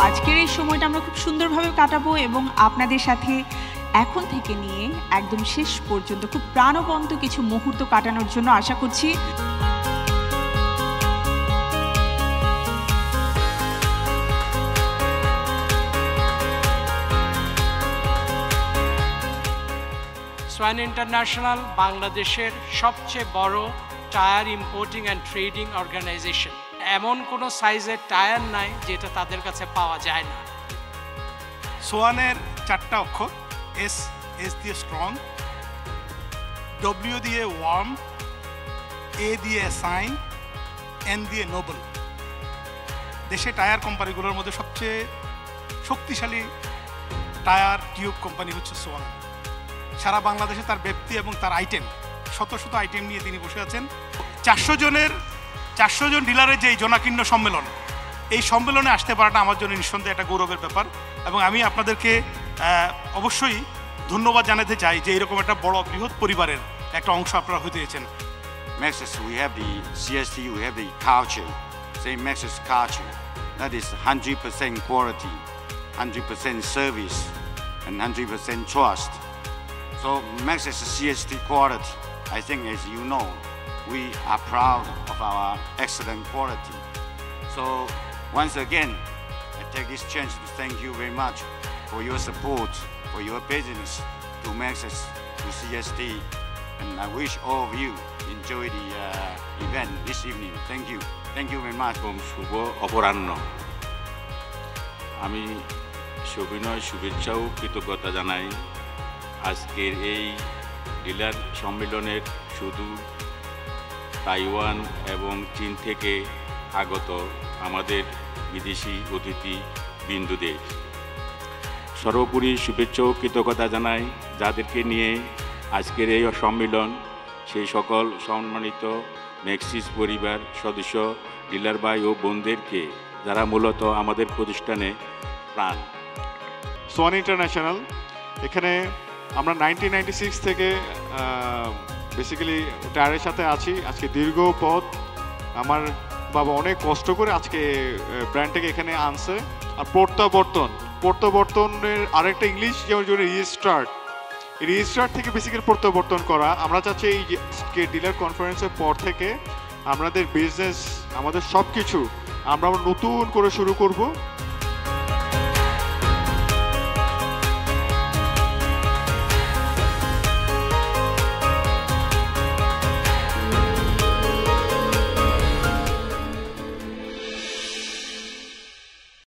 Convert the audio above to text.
আজকের এই সময়টা আমরা খুব সুন্দরভাবে কাটাবো এবং আপনাদের সাথে এখন থেকে নিয়ে একদম শেষ পর্যন্ত খুব প্রাণবন্ত কিছু মুহূর্ত কাটানোর জন্য আশা করছি। সোয়ান ইন্টারন্যাশনাল বাংলাদেশের সবচেয়ে বড় tyre importing and trading organisation. এমন কোনো সাইজের টায়ার নাই যেটা তাদের কাছে পাওয়া যায় না। সোয়ানের 4টা অক্ষর, এস দিয়ে স্ট্রং, ডব্লিউ দিয়ে ওয়ার্ম, এ দিয়ে সাইন, এন দিয়ে নোবেল। দেশে টায়ার কোম্পানিগুলোর মধ্যে সবচেয়ে শক্তিশালী টায়ার টিউব কোম্পানি হচ্ছে সোয়ান। সারা বাংলাদেশে তার ব্যক্তি এবং তার আইটেম, শত শত আইটেম নিয়ে তিনি বসে আছেন। 400 জন ডিলারের যে জনাকীর্ণ সম্মেলন, এই সম্মেলনে আসতে পারাটা আমার জন্য নিঃসন্দেহে একটা গৌরবের ব্যাপার। এবং আমি আপনাদেরকে অবশ্যই ধন্যবাদ জানাতে চাই যে এরকম একটা বড় বৃহৎ পরিবারের একটা অংশ আপনারা হতে হয়েছেন। Maxxis, we have the CST, we have the culture, same Maxxis culture. That is 100% quality, 100% service, and 100% trust. So Maxxis CST quality, I think as you know, we are proud of our excellent quality. So once again, I take this chance to thank you very much for your support, for your business to Maxxis, to CST, and I wish all of you enjoy the event this evening. Thank you. Thank you very much. শুভ অপরাহ্ন। আমি সবিনয় শুভেচ্ছা ও কৃতজ্ঞতা জানাই আজকের এই dealer সম্মেলনের শুধু Taiwan এবং চীন থেকে আগত আমাদের বিদেশি অতিথি বিন্দুদের। সর্বোপরি শুভেচ্ছা ও কৃতজ্ঞতা জানাই যাদেরকে নিয়ে আজকের এই সম্মেলন, সেই সকল সম্মানিত ম্যাক্সিস পরিবার সদস্য, ডিলার ভাই ও বোনদেরকে যারা মূলত আমাদের প্রতিষ্ঠানে প্রাণ। সোয়ান ইন্টারন্যাশনাল, এখানে আমরা 1996 থেকে বেসিক্যালি টায়ারের সাথে আছি। আজকে দীর্ঘ পথ, আমার বাবা অনেক কষ্ট করে আজকে ব্র্যান্ডটাকে এখানে আনছে। আর প্রত্যাবর্তনের আরেকটা ইংলিশ যেমন রিস্টার্ট থেকে বেসিক্যালি প্রত্যাবর্তন করা। আমরা চাচ্ছি এই যে ডিলার কনফারেন্সের পর থেকে আমাদের বিজনেস, আমাদের সব কিছু আমরা নতুন করে শুরু করব।